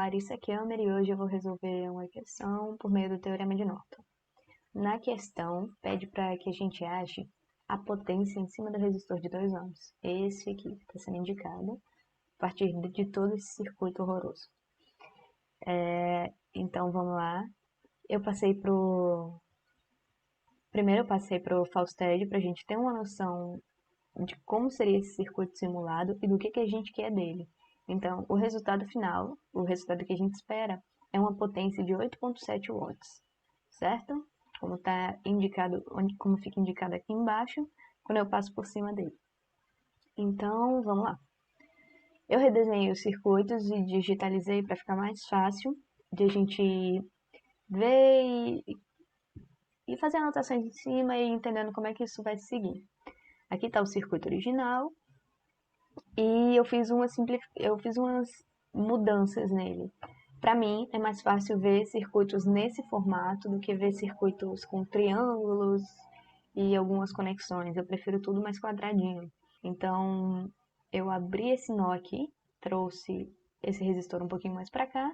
Larissa Kelmer e hoje eu vou resolver uma questão por meio do Teorema de Norton. Na questão, pede para que a gente ache a potência em cima do resistor de 2 ohms. Esse aqui está sendo indicado a partir de todo esse circuito horroroso. Então vamos lá. Primeiro eu passei pro Fausted para a gente ter uma noção de como seria esse circuito simulado e do que a gente quer dele. Então, o resultado final, o resultado que a gente espera, é uma potência de 8,7 watts, certo? Como tá indicado, como fica indicado aqui embaixo, quando eu passo por cima dele. Então, vamos lá. Eu redesenhei os circuitos e digitalizei para ficar mais fácil de a gente ver e fazer anotações em cima e entendendo como é que isso vai seguir. Aqui está o circuito original e eu fiz umas mudanças nele. Para mim, é mais fácil ver circuitos nesse formato do que ver circuitos com triângulos e algumas conexões. Eu prefiro tudo mais quadradinho. Então, eu abri esse nó aqui, trouxe esse resistor um pouquinho mais para cá,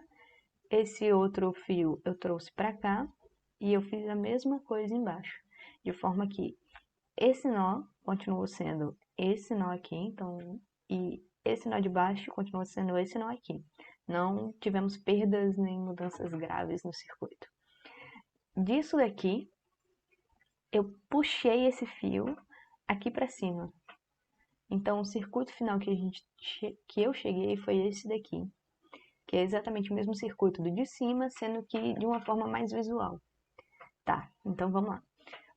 esse outro fio eu trouxe para cá e eu fiz a mesma coisa embaixo, de forma que esse nó continua sendo esse nó aqui, então, e esse nó de baixo continua sendo esse nó aqui. Não tivemos perdas nem mudanças graves no circuito. Disso daqui, eu puxei esse fio aqui para cima. Então, o circuito final que eu cheguei foi esse daqui, que é exatamente o mesmo circuito do de cima, sendo que de uma forma mais visual. Tá, então vamos lá.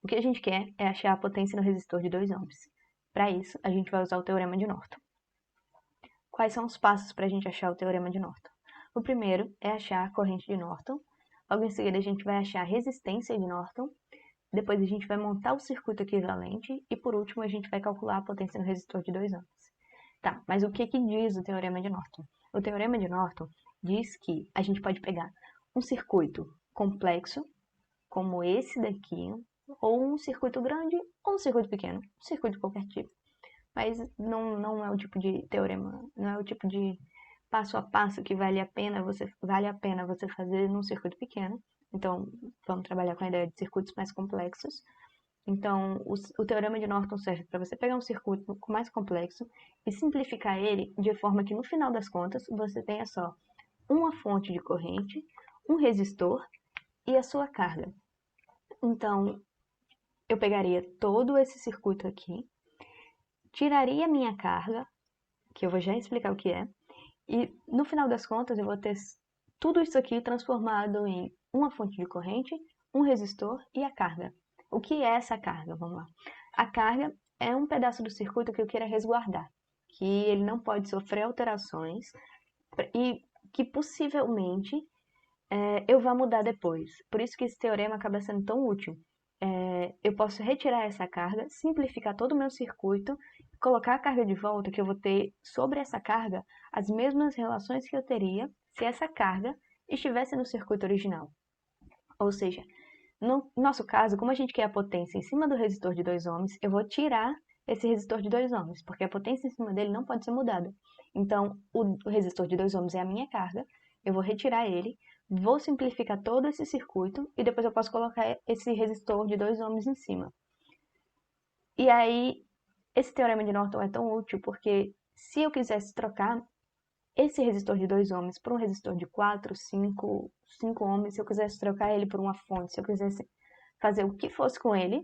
O que a gente quer é achar a potência no resistor de 2 ohms. Para isso, a gente vai usar o Teorema de Norton. Quais são os passos para a gente achar o Teorema de Norton? O primeiro é achar a corrente de Norton. Logo em seguida, a gente vai achar a resistência de Norton. Depois, a gente vai montar o circuito equivalente. E, por último, a gente vai calcular a potência no resistor de 2 ohms. Tá, mas o que diz o Teorema de Norton? O Teorema de Norton diz que a gente pode pegar um circuito complexo, como esse daqui, ou um circuito grande, ou um circuito pequeno, um circuito de qualquer tipo. Mas não é o tipo de teorema, não é o tipo de passo a passo que vale a pena você fazer num circuito pequeno. Então, vamos trabalhar com a ideia de circuitos mais complexos. Então, o Teorema de Norton serve para você pegar um circuito mais complexo e simplificar ele de forma que, no final das contas, você tenha só uma fonte de corrente, um resistor e a sua carga. Então, eu pegaria todo esse circuito aqui, tiraria a minha carga, que eu vou já explicar o que é, e no final das contas eu vou ter tudo isso aqui transformado em uma fonte de corrente, um resistor e a carga. O que é essa carga? Vamos lá. A carga é um pedaço do circuito que eu queira resguardar, que ele não pode sofrer alterações e que possivelmente eu vá mudar depois. Por isso que esse teorema acaba sendo tão útil. Eu posso retirar essa carga, simplificar todo o meu circuito, colocar a carga de volta, que eu vou ter sobre essa carga as mesmas relações que eu teria se essa carga estivesse no circuito original. Ou seja, no nosso caso, como a gente quer a potência em cima do resistor de 2 ohms, eu vou tirar esse resistor de 2 ohms, porque a potência em cima dele não pode ser mudada. Então, o resistor de 2 ohms é a minha carga, eu vou retirar ele, vou simplificar todo esse circuito e depois eu posso colocar esse resistor de 2 ohms em cima. E aí, esse teorema de Norton é tão útil porque se eu quisesse trocar esse resistor de 2 ohms por um resistor de 4, 5 ohms, se eu quisesse trocar ele por uma fonte, se eu quisesse fazer o que fosse com ele,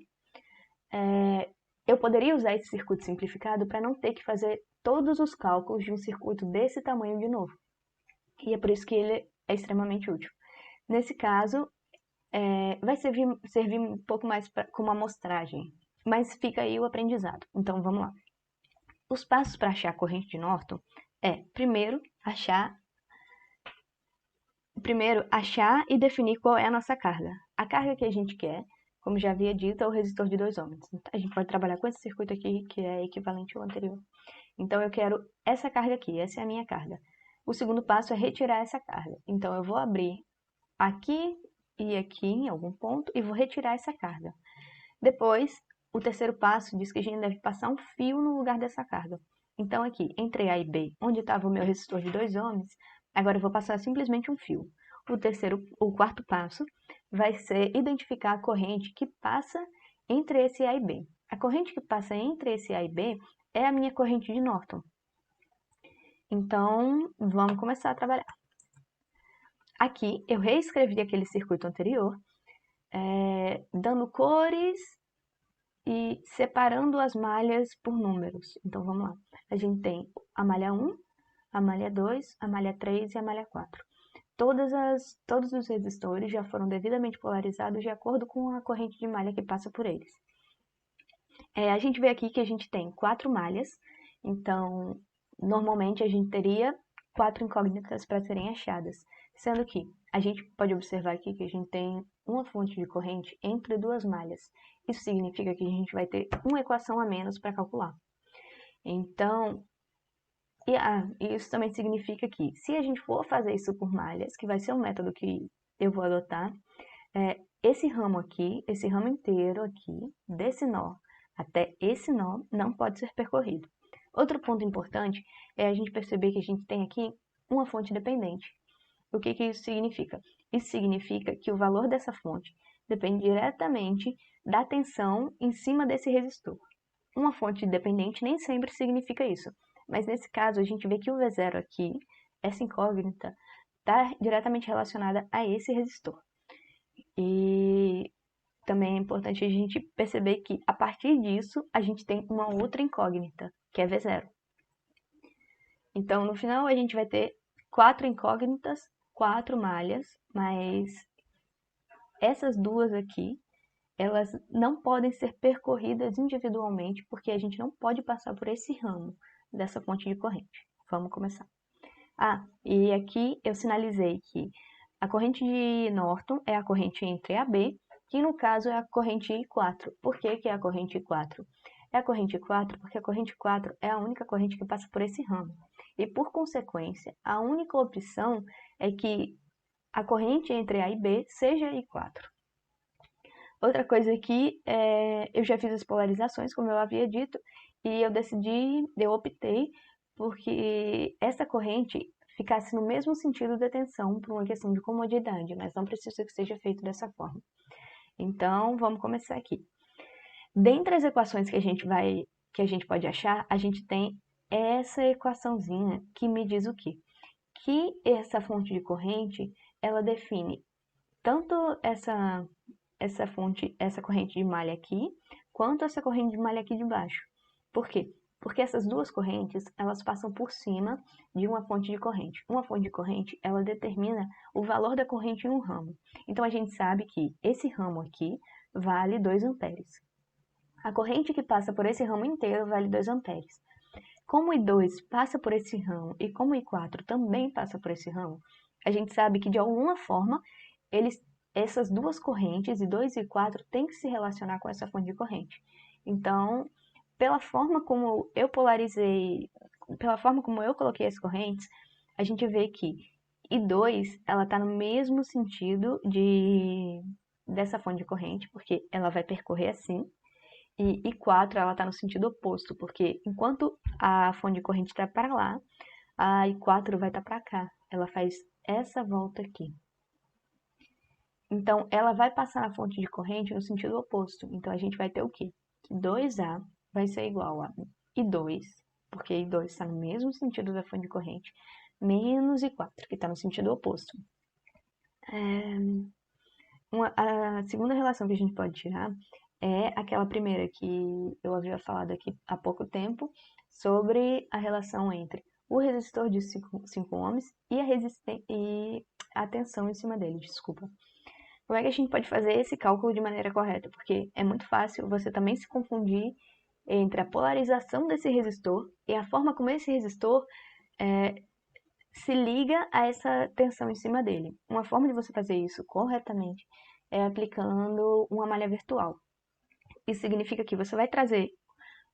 eu poderia usar esse circuito simplificado para não ter que fazer todos os cálculos de um circuito desse tamanho de novo. E é por isso que ele é extremamente útil. Nesse caso, vai servir um pouco mais como amostragem, mas fica aí o aprendizado. Então, vamos lá. Os passos para achar a corrente de Norton primeiro achar e definir qual é a nossa carga. A carga que a gente quer, como já havia dito, é o resistor de 2 ohms. A gente pode trabalhar com esse circuito aqui, que é equivalente ao anterior. Então, eu quero essa carga aqui, essa é a minha carga. O segundo passo é retirar essa carga. Então, eu vou abrir aqui e aqui em algum ponto e vou retirar essa carga. Depois, o terceiro passo diz que a gente deve passar um fio no lugar dessa carga. Então, aqui, entre A e B, onde estava o meu resistor de 2 ohms, Agora eu vou passar simplesmente um fio. O quarto passo vai ser identificar a corrente que passa entre esse A e B. A corrente que passa entre esse A e B é a minha corrente de Norton. Então, vamos começar a trabalhar. Aqui, eu reescrevi aquele circuito anterior, dando cores e separando as malhas por números. Então, vamos lá. A gente tem a malha 1, a malha 2, a malha 3 e a malha 4. Todos os resistores já foram devidamente polarizados de acordo com a corrente de malha que passa por eles. A gente vê aqui que a gente tem 4 malhas, então, normalmente a gente teria 4 incógnitas para serem achadas, sendo que a gente pode observar aqui que a gente tem uma fonte de corrente entre 2 malhas. Isso significa que a gente vai ter uma equação a menos para calcular. Então, isso também significa que, se a gente for fazer isso por malhas, que vai ser um método que eu vou adotar, esse ramo aqui, esse ramo inteiro aqui, desse nó até esse nó, não pode ser percorrido. Outro ponto importante é a gente perceber que a gente tem aqui uma fonte dependente. O que isso significa? Isso significa que o valor dessa fonte depende diretamente da tensão em cima desse resistor. Uma fonte dependente nem sempre significa isso, mas nesse caso a gente vê que o V0 aqui, essa incógnita, está diretamente relacionada a esse resistor. E também é importante a gente perceber que, a partir disso, a gente tem uma outra incógnita, que é V0. Então, no final, a gente vai ter 4 incógnitas, 4 malhas, mas essas duas aqui, elas não podem ser percorridas individualmente, porque a gente não pode passar por esse ramo dessa fonte de corrente. Vamos começar. E aqui eu sinalizei que a corrente de Norton é a corrente entre AB, que no caso é a corrente I4. Por que é a corrente I4? É a corrente I4 porque a corrente 4 é a única corrente que passa por esse ramo. E por consequência, a única opção é que a corrente entre A e B seja I4. Outra coisa aqui, eu já fiz as polarizações, como eu havia dito, e eu optei porque essa corrente ficasse no mesmo sentido da tensão por uma questão de comodidade, mas não precisa que seja feito dessa forma. Então, vamos começar aqui. Dentre as equações que a gente pode achar, a gente tem essa equaçãozinha que me diz o quê? Que essa fonte de corrente, ela define tanto essa corrente de malha aqui, quanto essa corrente de malha aqui de baixo. Por quê? Porque essas duas correntes, elas passam por cima de uma fonte de corrente. Uma fonte de corrente, ela determina o valor da corrente em um ramo. Então, a gente sabe que esse ramo aqui vale 2 amperes. A corrente que passa por esse ramo inteiro vale 2 amperes. Como o I2 passa por esse ramo e como o I4 também passa por esse ramo, a gente sabe que, de alguma forma, essas duas correntes, I2 e I4, têm que se relacionar com essa fonte de corrente. Então, pela forma como eu polarizei, pela forma como eu coloquei as correntes, a gente vê que I2, ela está no mesmo sentido dessa fonte de corrente, porque ela vai percorrer assim, e I4, ela está no sentido oposto, porque enquanto a fonte de corrente está para lá, a I4 vai estar para cá. Ela faz essa volta aqui. Então, ela vai passar na fonte de corrente no sentido oposto. Então, a gente vai ter o quê? Que 2A vai ser igual a I2, porque I2 está no mesmo sentido da fonte de corrente, menos I4, que está no sentido oposto. A segunda relação que a gente pode tirar é aquela primeira que eu havia falado aqui há pouco tempo, sobre a relação entre o resistor de 5 ohms e a tensão em cima dele, desculpa. Como é que a gente pode fazer esse cálculo de maneira correta? Porque é muito fácil você também se confundir entre a polarização desse resistor e a forma como esse resistor se liga a essa tensão em cima dele. Uma forma de você fazer isso corretamente é aplicando uma malha virtual. Isso significa que você vai trazer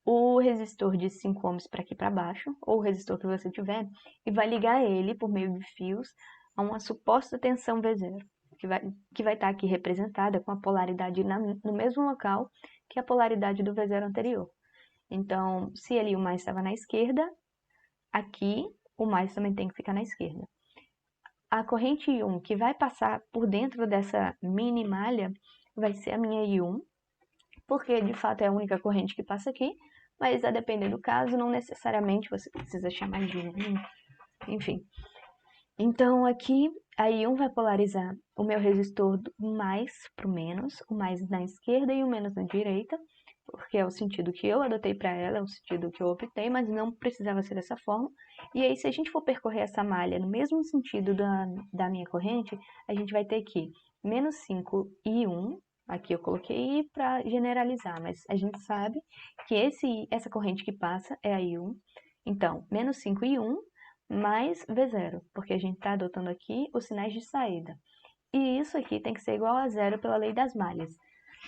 o resistor de 5 ohms para aqui para baixo, ou o resistor que você tiver, e vai ligar ele por meio de fios a uma suposta tensão V0, que vai estar aqui representada com a polaridade no mesmo local que a polaridade do V0 anterior. Então, se ali o mais estava na esquerda, aqui o mais também tem que ficar na esquerda. a corrente I1 que vai passar por dentro dessa mini malha vai ser a minha I1, porque de fato é a única corrente que passa aqui, mas a depender do caso, não necessariamente você precisa chamar de I1, enfim. Então aqui a I1 vai polarizar o meu resistor do mais para o menos, o mais na esquerda e o menos na direita, porque é o sentido que eu adotei para ela, é o sentido que eu optei, mas não precisava ser dessa forma. E aí, se a gente for percorrer essa malha no mesmo sentido da minha corrente, a gente vai ter que menos 5 e 1, aqui eu coloquei para generalizar, mas a gente sabe que essa corrente que passa é a I1. Então, menos 5 e 1 mais V0, porque a gente está adotando aqui os sinais de saída. E isso aqui tem que ser igual a zero pela lei das malhas.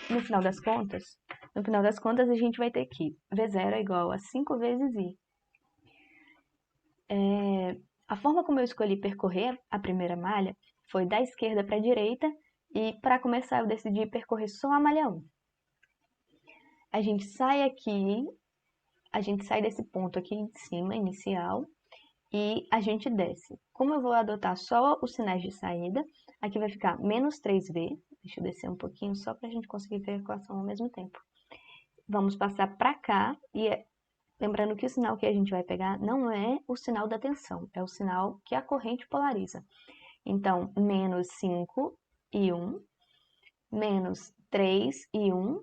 No final das contas, a gente vai ter que V0 é igual a 5 vezes I. A forma como eu escolhi percorrer a primeira malha foi da esquerda para a direita e para começar eu decidi percorrer só a malha 1. A gente sai desse ponto aqui de cima, inicial, e a gente desce. Como eu vou adotar só os sinais de saída, aqui vai ficar menos 3V. Deixa eu descer um pouquinho só para a gente conseguir ver a equação ao mesmo tempo. Vamos passar para cá e lembrando que o sinal que a gente vai pegar não é o sinal da tensão, é o sinal que a corrente polariza. Então, menos 5 e 1, menos 3 e 1,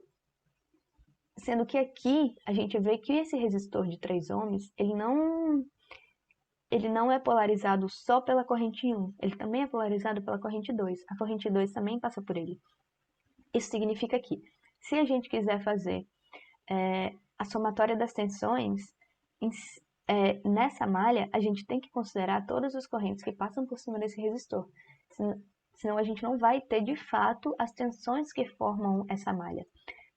sendo que aqui a gente vê que esse resistor de 3 ohms, ele não é polarizado só pela corrente 1, ele também é polarizado pela corrente 2. A corrente 2 também passa por ele. Isso significa que, se a gente quiser fazer a somatória das tensões, nessa malha, a gente tem que considerar todas as correntes que passam por cima desse resistor. Senão a gente não vai ter, de fato, as tensões que formam essa malha.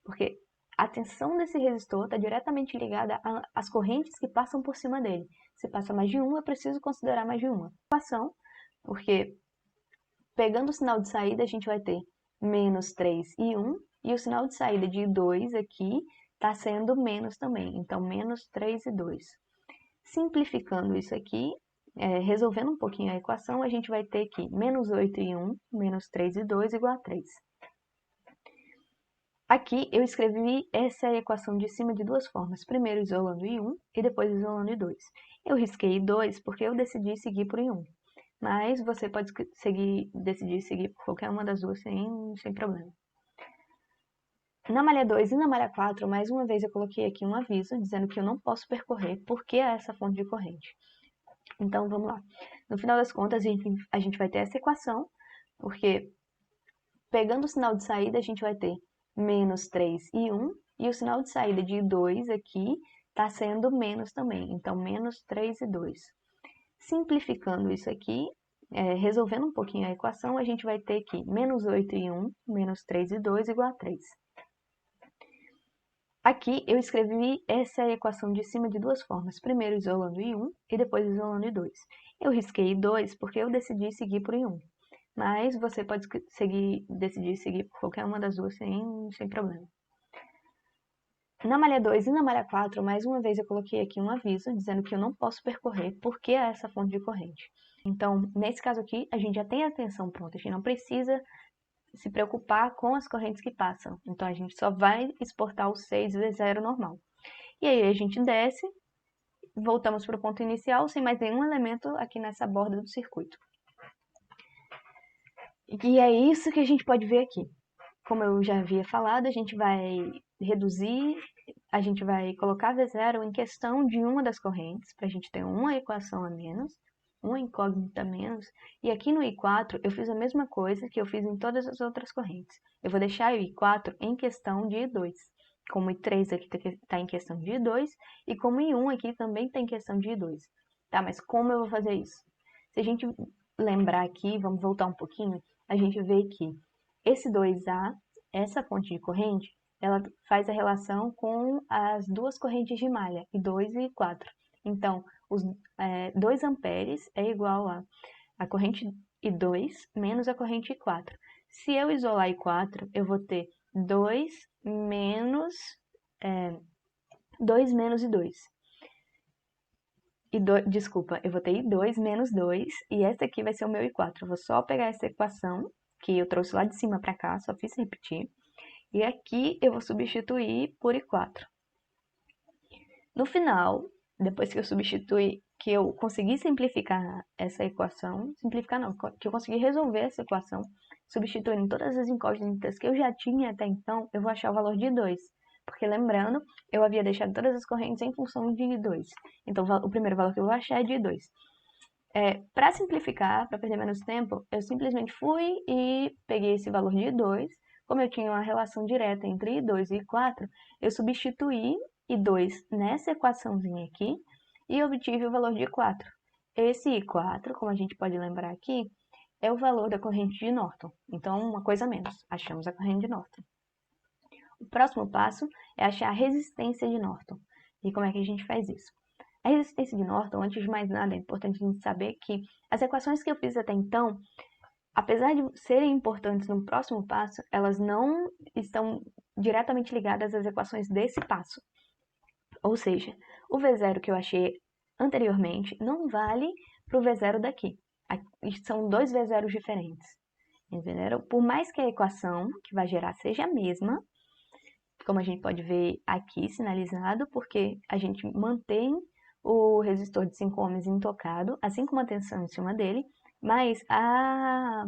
Porque a tensão desse resistor está diretamente ligada às correntes que passam por cima dele. Se passa mais de uma, eu preciso considerar mais de uma. Equação, porque pegando o sinal de saída, a gente vai ter menos 3 e 1, e o sinal de saída de 2 aqui está sendo menos também, então menos 3 e 2. Simplificando isso aqui, resolvendo um pouquinho a equação, a gente vai ter que menos 8 e 1, menos 3 e 2 igual a 3. Aqui eu escrevi essa equação de cima de duas formas, primeiro isolando I1 e depois isolando I2. Eu risquei I2 porque eu decidi seguir por I1, mas você pode decidir seguir por qualquer uma das duas sem problema. Na malha 2 e na malha 4, mais uma vez eu coloquei aqui um aviso dizendo que eu não posso percorrer porque é essa fonte de corrente. Então vamos lá. No final das contas, a gente vai ter essa equação, porque pegando o sinal de saída, a gente vai ter menos 3 e 1, e o sinal de saída de 2 aqui está sendo menos também, então menos 3 e 2. Simplificando isso aqui, resolvendo um pouquinho a equação, a gente vai ter que menos 8 e 1, menos 3 e 2 igual a 3. Aqui eu escrevi essa equação de cima de duas formas, primeiro isolando I1 e depois isolando I2. Eu risquei I2 porque eu decidi seguir por I1, mas você pode decidir seguir por qualquer uma das duas sem problema. Na malha 2 e na malha 4, mais uma vez eu coloquei aqui um aviso dizendo que eu não posso percorrer porque é essa fonte de corrente. Então, nesse caso aqui, a gente já tem a tensão pronta, a gente não precisa se preocupar com as correntes que passam. Então, a gente só vai exportar o 6V0 normal. E aí a gente desce, voltamos para o ponto inicial, sem mais nenhum elemento aqui nessa borda do circuito. E é isso que a gente pode ver aqui. Como eu já havia falado, a gente vai reduzir, a gente vai colocar V0 em questão de uma das correntes, para a gente ter uma equação a menos, uma incógnita a menos. E aqui no I4 eu fiz a mesma coisa que eu fiz em todas as outras correntes. Eu vou deixar o I4 em questão de I2. Como o I3 aqui está em questão de I2, e como o I1 aqui também está em questão de I2. Tá, mas como eu vou fazer isso? Se a gente lembrar aqui, vamos voltar um pouquinho, a gente vê que esse 2A, essa fonte de corrente, ela faz a relação com as duas correntes de malha, I2 e I4. Então, os 2 amperes é igual a corrente I2 menos a corrente I4. Se eu isolar I4, eu vou ter 2 menos I2. Desculpa, eu vou ter I2 menos 2, e essa aqui vai ser o meu I4. Eu vou só pegar essa equação, que eu trouxe lá de cima para cá, só fiz repetir. E aqui eu vou substituir por I4. No final, depois que eu substituir, que eu consegui simplificar essa equação, simplificar não, que eu consegui resolver essa equação, substituindo todas as incógnitas que eu já tinha até então, eu vou achar o valor de 2. Porque lembrando, eu havia deixado todas as correntes em função de 2. Então, o primeiro valor que eu vou achar é de 2. Para simplificar, para perder menos tempo, eu simplesmente fui e peguei esse valor de 2. Como eu tinha uma relação direta entre I2 e I4, eu substituí I2 nessa equaçãozinha aqui e obtive o valor de I4. Esse I4, como a gente pode lembrar aqui, é o valor da corrente de Norton. Então, uma coisa a menos, achamos a corrente de Norton. O próximo passo é achar a resistência de Norton. E como é que a gente faz isso? A resistência de Norton, antes de mais nada, é importante a gente saber que as equações que eu fiz até então, apesar de serem importantes no próximo passo, elas não estão diretamente ligadas às equações desse passo. Ou seja, o V0 que eu achei anteriormente não vale para o V0 daqui. São dois V0s diferentes. Entenderam? Por mais que a equação que vai gerar seja a mesma, como a gente pode ver aqui sinalizado, porque a gente mantém o resistor de 5 ohms intocado, assim como a tensão em cima dele, mas a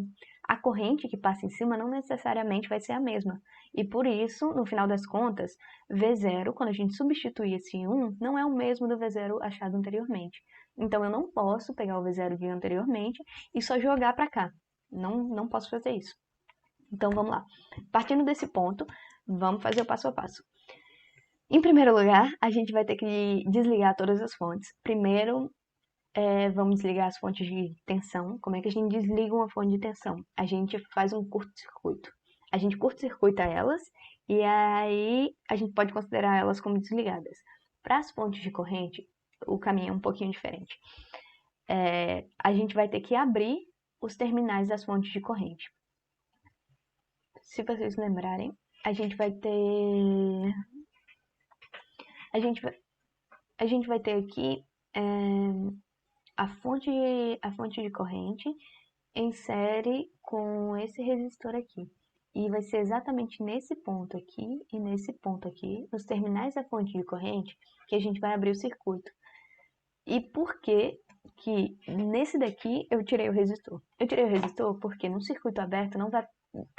corrente que passa em cima não necessariamente vai ser a mesma. E por isso, no final das contas, V0, quando a gente substitui esse 1, não é o mesmo do V0 achado anteriormente. Então eu não posso pegar o V0 de anteriormente e só jogar para cá. Não posso fazer isso. Então vamos lá. Partindo desse ponto, vamos fazer o passo a passo. Em primeiro lugar, a gente vai ter que desligar todas as fontes. Primeiro, vamos desligar as fontes de tensão. Como é que a gente desliga uma fonte de tensão? A gente faz um curto-circuito. A gente curto-circuita elas e aí a gente pode considerar elas como desligadas. Para as fontes de corrente, o caminho é um pouquinho diferente. A gente vai ter que abrir os terminais das fontes de corrente. Se vocês lembrarem, a gente vai ter aqui a fonte de corrente em série com esse resistor aqui. E vai ser exatamente nesse ponto aqui e nesse ponto aqui, nos terminais da fonte de corrente, que a gente vai abrir o circuito. E por que que nesse daqui eu tirei o resistor? Eu tirei o resistor porque no circuito aberto não vai,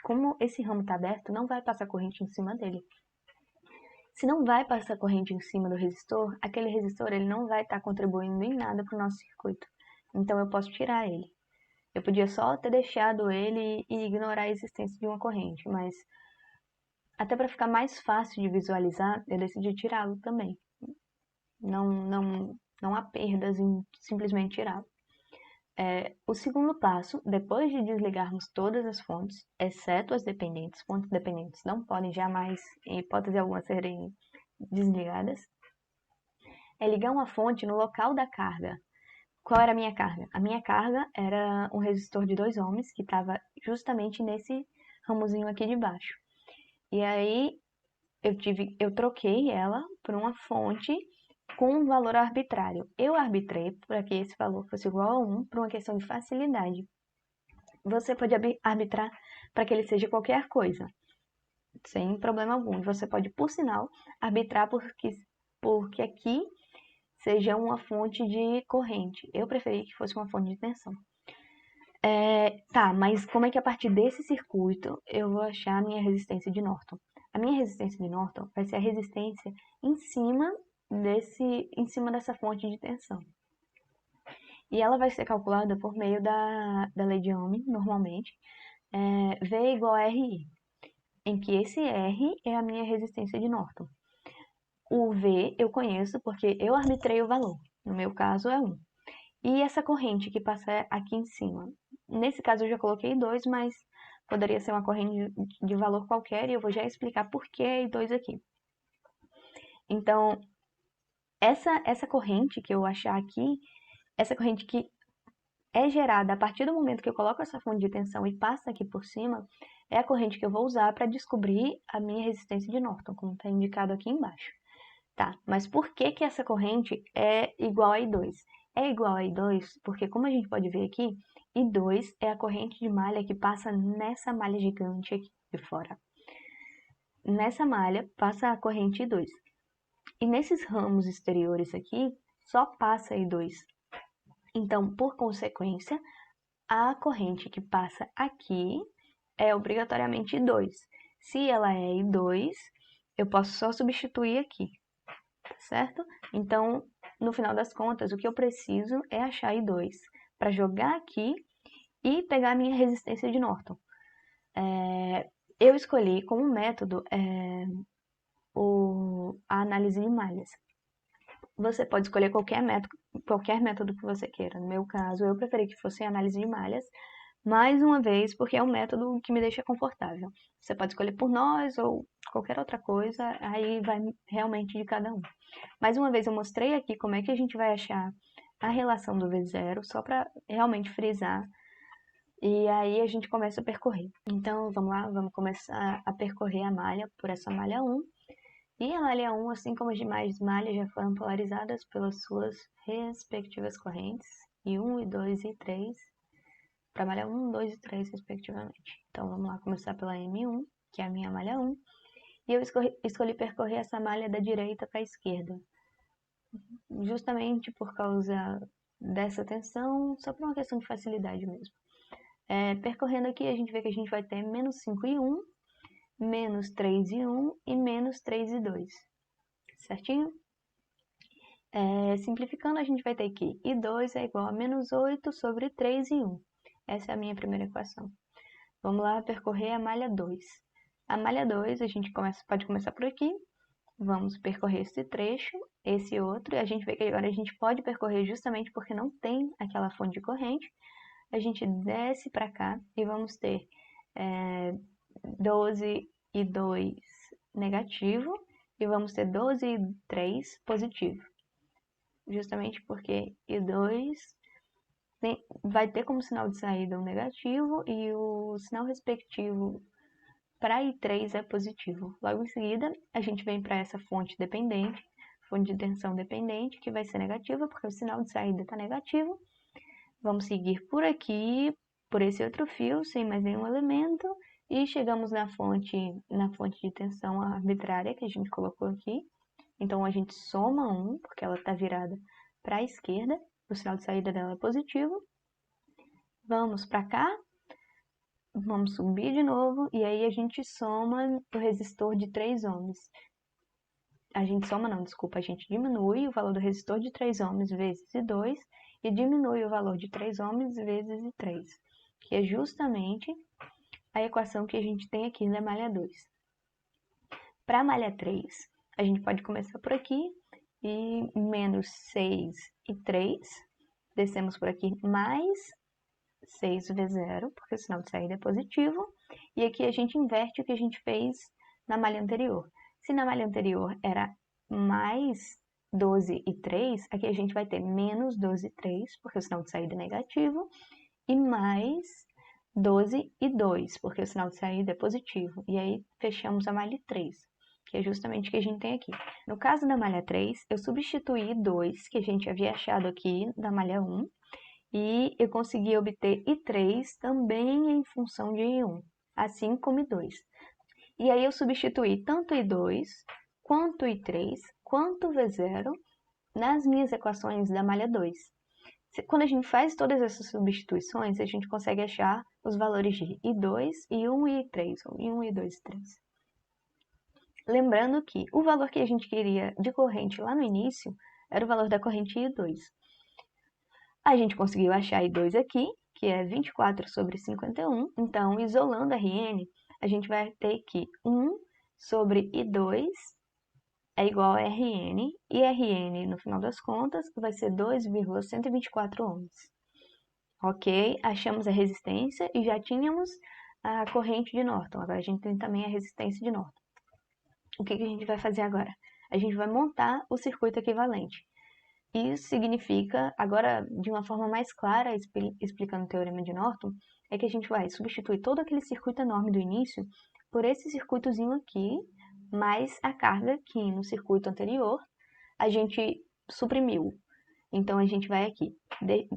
como esse ramo está aberto, não vai passar corrente em cima dele. Se não vai passar corrente em cima do resistor, aquele resistor ele não vai estar contribuindo em nada para o nosso circuito. Então eu posso tirar ele. Eu podia só ter deixado ele e ignorar a existência de uma corrente, mas até para ficar mais fácil de visualizar, eu decidi tirá-lo também. Não há perdas em simplesmente tirá-lo. O segundo passo, depois de desligarmos todas as fontes, exceto as dependentes, fontes dependentes não podem jamais, em hipótese alguma, serem desligadas, é ligar uma fonte no local da carga. Qual era a minha carga? A minha carga era um resistor de 2 ohms, que estava justamente nesse ramozinho aqui de baixo. E aí eu troquei ela por uma fonte com um valor arbitrário. Eu arbitrei para que esse valor fosse igual a 1 por uma questão de facilidade. Você pode arbitrar para que ele seja qualquer coisa, sem problema algum. Você pode, por sinal, arbitrar porque aqui seja uma fonte de corrente. Eu preferi que fosse uma fonte de tensão. Tá, mas como é que a partir desse circuito eu vou achar a minha resistência de Norton? A minha resistência de Norton vai ser a resistência em cima dessa fonte de tensão. E ela vai ser calculada por meio da lei de Ohm, normalmente, V igual a RI, em que esse R é a minha resistência de Norton. O V eu conheço porque eu arbitrei o valor, no meu caso é 1. E essa corrente que passa aqui em cima, nesse caso eu já coloquei 2, mas poderia ser uma corrente de valor qualquer e eu vou já explicar por que 2 aqui. Então, essa corrente que eu achar aqui, essa corrente que é gerada a partir do momento que eu coloco essa fonte de tensão e passa aqui por cima, é a corrente que eu vou usar para descobrir a minha resistência de Norton, como está indicado aqui embaixo. Tá, mas por que essa corrente é igual a I2? é igual a I2, porque como a gente pode ver aqui, I2 é a corrente de malha que passa nessa malha gigante aqui de fora. Nessa malha passa a corrente I2. E nesses ramos exteriores aqui, só passa I2. Então, por consequência, a corrente que passa aqui é obrigatoriamente I2. Se ela é I2, eu posso só substituir aqui, certo? Então, no final das contas, o que eu preciso é achar I2 para jogar aqui e pegar a minha resistência de Norton. Eu escolhi como método a análise de malhas. Você pode escolher qualquer método que você queira. No meu caso, eu preferi que fosse a análise de malhas, mais uma vez, porque é um método que me deixa confortável. Você pode escolher por nós ou qualquer outra coisa, aí vai realmente de cada um. Mais uma vez, eu mostrei aqui como é que a gente vai achar a relação do V0, só para realmente frisar. E aí a gente começa a percorrer. Então, vamos lá, vamos começar a percorrer a malha por essa malha 1. E a malha 1, assim como as demais malhas, já foram polarizadas pelas suas respectivas correntes, I1, I2 e I3, para malha 1, 2 e 3, respectivamente. Então, vamos lá começar pela M1, que é a minha malha 1, e eu escolhi percorrer essa malha da direita para a esquerda, justamente por causa dessa tensão, só por uma questão de facilidade mesmo. Percorrendo aqui, a gente vê que a gente vai ter menos 5 e 1, menos 3 e 1 e menos 3 e 2, certinho? Simplificando, a gente vai ter que I2 é igual a menos 8 sobre 3 e 1. Essa é a minha primeira equação. Vamos lá percorrer a malha 2. A malha 2, a gente pode começar por aqui. Vamos percorrer esse trecho, esse outro, e a gente vê que agora a gente pode percorrer justamente porque não tem aquela fonte de corrente. A gente desce para cá e vamos ter 12 e 2 negativo e vamos ter 12 e 3 positivo. Justamente porque I2 vai ter como sinal de saída um negativo e o sinal respectivo para I3 é positivo. Logo em seguida, a gente vem para essa fonte dependente, fonte de tensão dependente, que vai ser negativa, porque o sinal de saída está negativo. Vamos seguir por aqui, por esse outro fio, sem mais nenhum elemento, e chegamos na fonte de tensão arbitrária que a gente colocou aqui. Então, a gente soma 1, porque ela está virada para a esquerda, o sinal de saída dela é positivo. Vamos para cá, vamos subir de novo, e aí a gente soma o resistor de 3 ohms. A gente diminui o valor do resistor de 3 ohms vezes I2 e diminui o valor de 3 ohms vezes I3, que é justamente a equação que a gente tem aqui na malha 2. Para a malha 3, a gente pode começar por aqui, e menos 6 e 3, descemos por aqui mais 6V0, porque o sinal de saída é positivo, e aqui a gente inverte o que a gente fez na malha anterior. Se na malha anterior era mais 12 e 3, aqui a gente vai ter menos 12 e 3, porque o sinal de saída é negativo, e mais 12 e 2, porque o sinal de saída é positivo. E aí fechamos a malha 3, que é justamente o que a gente tem aqui. No caso da malha 3, eu substituí 2, que a gente havia achado aqui da malha 1, e eu consegui obter I3 também em função de I1, assim como I2. E aí eu substituí tanto I2, quanto I3, quanto V0 nas minhas equações da malha 2. Quando a gente faz todas essas substituições, a gente consegue achar os valores de I2, I1 e I3, ou I1, I2 e I3. Lembrando que o valor que a gente queria de corrente lá no início era o valor da corrente I2. A gente conseguiu achar I2 aqui, que é 24 sobre 51. Então, isolando Rn, a gente vai ter que 1 sobre I2 é igual a Rn, e Rn, no final das contas, vai ser 2,124 ohms. Ok? Achamos a resistência e já tínhamos a corrente de Norton. Agora a gente tem também a resistência de Norton. O que a gente vai fazer agora? A gente vai montar o circuito equivalente. Isso significa, agora de uma forma mais clara, explicando o teorema de Norton, é que a gente vai substituir todo aquele circuito enorme do início por esse circuitozinho aqui, mais a carga que no circuito anterior a gente suprimiu. Então, a gente vai aqui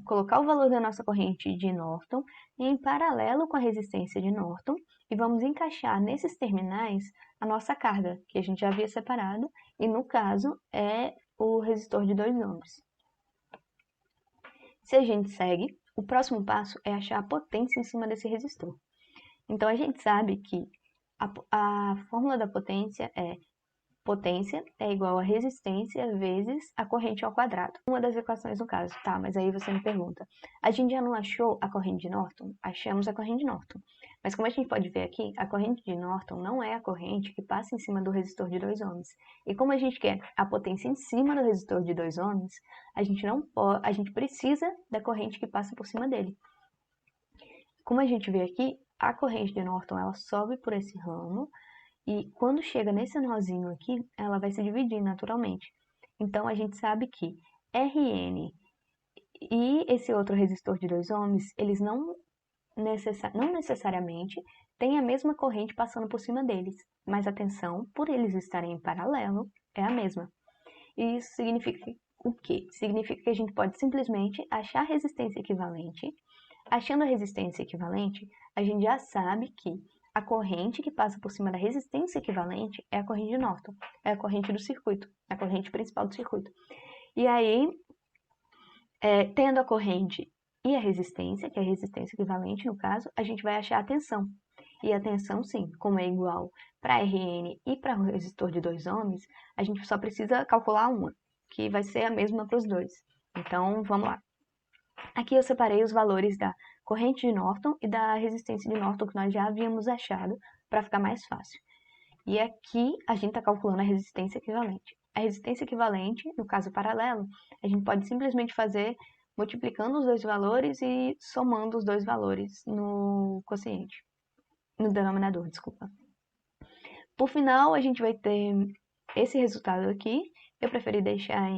colocar o valor da nossa corrente de Norton em paralelo com a resistência de Norton e vamos encaixar nesses terminais a nossa carga, que a gente já havia separado, e no caso é o resistor de 2 ohms. Se a gente segue, o próximo passo é achar a potência em cima desse resistor. Então, a gente sabe que a fórmula da potência é igual a resistência vezes a corrente ao quadrado. Uma das equações no caso, tá? Mas aí você me pergunta, a gente já não achou a corrente de Norton? Achamos a corrente de Norton. Mas como a gente pode ver aqui, a corrente de Norton não é a corrente que passa em cima do resistor de 2 ohms. E como a gente quer a potência em cima do resistor de 2 ohms, a gente precisa da corrente que passa por cima dele. Como a gente vê aqui, a corrente de Norton ela sobe por esse ramo, e quando chega nesse nozinho aqui, ela vai se dividir naturalmente. Então, a gente sabe que Rn e esse outro resistor de 2 ohms, eles não necessariamente têm a mesma corrente passando por cima deles, mas a tensão, por eles estarem em paralelo, é a mesma. E isso significa o quê? Significa que a gente pode simplesmente achar a resistência equivalente. Achando a resistência equivalente, a gente já sabe que a corrente que passa por cima da resistência equivalente é a corrente de Norton, é a corrente do circuito, a corrente principal do circuito. E aí, tendo a corrente e a resistência, que é a resistência equivalente no caso, a gente vai achar a tensão. E a tensão, sim, como é igual para Rn e para o resistor de 2 ohms, a gente só precisa calcular uma, que vai ser a mesma para os dois. Então, vamos lá. Aqui eu separei os valores da corrente de Norton e da resistência de Norton que nós já havíamos achado para ficar mais fácil. E aqui a gente está calculando a resistência equivalente. A resistência equivalente, no caso paralelo, a gente pode simplesmente fazer multiplicando os dois valores e somando os dois valores no quociente, no denominador, desculpa. Por final, a gente vai ter esse resultado aqui. Eu preferi deixar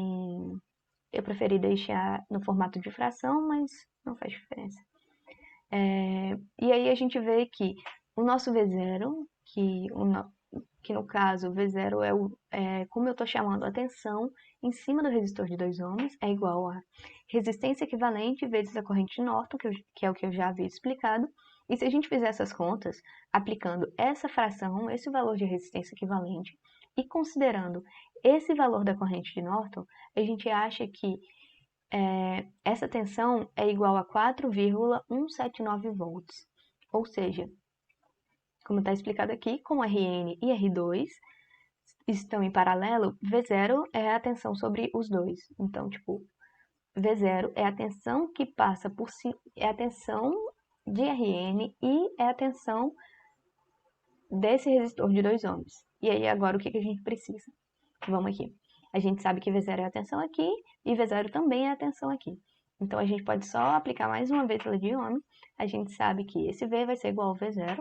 no formato de fração, mas não faz diferença. E aí a gente vê que o nosso V0, que no caso o V0 como eu estou chamando a tensão em cima do resistor de 2 ohms, é igual a resistência equivalente vezes a corrente de Norton, que é o que eu já havia explicado. E se a gente fizer essas contas, aplicando essa fração, esse valor de resistência equivalente, e considerando esse valor da corrente de Norton, a gente acha que essa tensão é igual a 4,179 volts. Ou seja, como está explicado aqui, como Rn e R2 estão em paralelo, V0 é a tensão sobre os dois. Então, tipo, V0 é a tensão que passa por si, é a tensão de Rn e é a tensão desse resistor de 2 ohms. E aí, agora, o que a gente precisa? Vamos aqui. A gente sabe que V0 é a tensão aqui e V0 também é a tensão aqui. Então, a gente pode só aplicar mais uma vez a lei de Ohm. A gente sabe que esse V vai ser igual ao V0,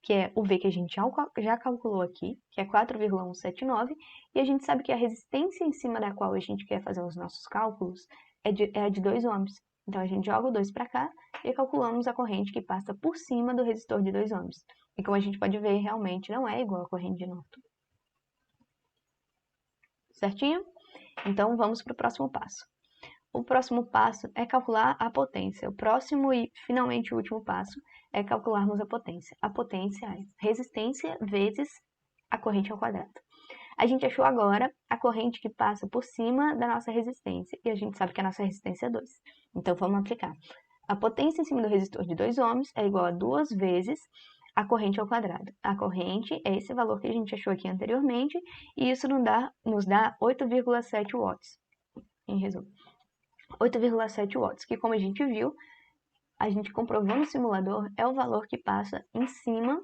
que é o V que a gente já calculou aqui, que é 4,179, e a gente sabe que a resistência em cima da qual a gente quer fazer os nossos cálculos é a de 2 ohms. Então, a gente joga o 2 para cá e calculamos a corrente que passa por cima do resistor de 2 ohms. E como a gente pode ver, realmente não é igual a corrente de Norton. Certinho? Então, vamos para o próximo passo. O próximo passo é calcular a potência. O próximo e, finalmente, o último passo é calcularmos a potência. A potência é resistência vezes a corrente ao quadrado. A gente achou agora a corrente que passa por cima da nossa resistência, e a gente sabe que a nossa resistência é 2. Então, vamos aplicar. A potência em cima do resistor de 2 ohms é igual a 2 vezes a corrente ao quadrado. A corrente é esse valor que a gente achou aqui anteriormente, e isso nos dá 8,7 watts, em resumo. 8,7 watts, que como a gente viu, a gente comprovou no simulador, é o valor que passa em cima,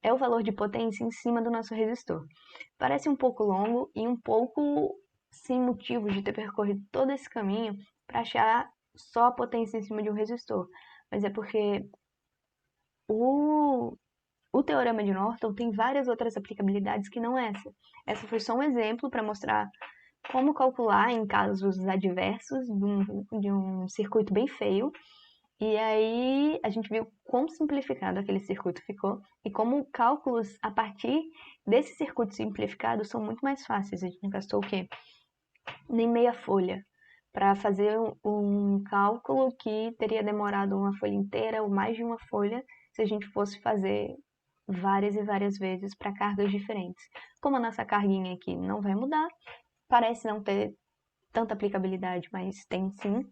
é o valor de potência em cima do nosso resistor. Parece um pouco longo e um pouco sem motivo de ter percorrido todo esse caminho para achar só a potência em cima de um resistor, mas é porque o teorema de Norton tem várias outras aplicabilidades que não essa. Essa foi só um exemplo para mostrar como calcular em casos adversos de um circuito bem feio. E aí a gente viu quão simplificado aquele circuito ficou e como cálculos a partir desse circuito simplificado são muito mais fáceis. A gente gastou o quê? Nem meia folha para fazer um cálculo que teria demorado uma folha inteira ou mais de uma folha se a gente fosse fazer várias e várias vezes para cargas diferentes. Como a nossa carguinha aqui não vai mudar, parece não ter tanta aplicabilidade, mas tem sim.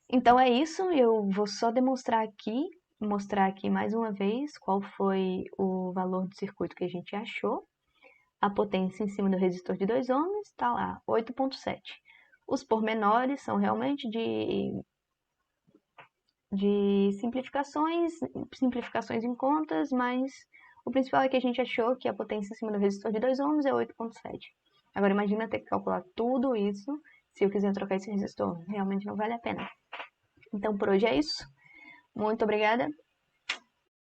Então é isso, eu vou só mostrar aqui mais uma vez qual foi o valor do circuito que a gente achou. A potência em cima do resistor de 2 ohms está lá, 8,7. Os pormenores são realmente de simplificações em contas, mas o principal é que a gente achou que a potência em cima do resistor de 2 ohms é 8,7. Agora imagina ter que calcular tudo isso se eu quiser trocar esse resistor. Realmente não vale a pena. Então por hoje é isso. Muito obrigada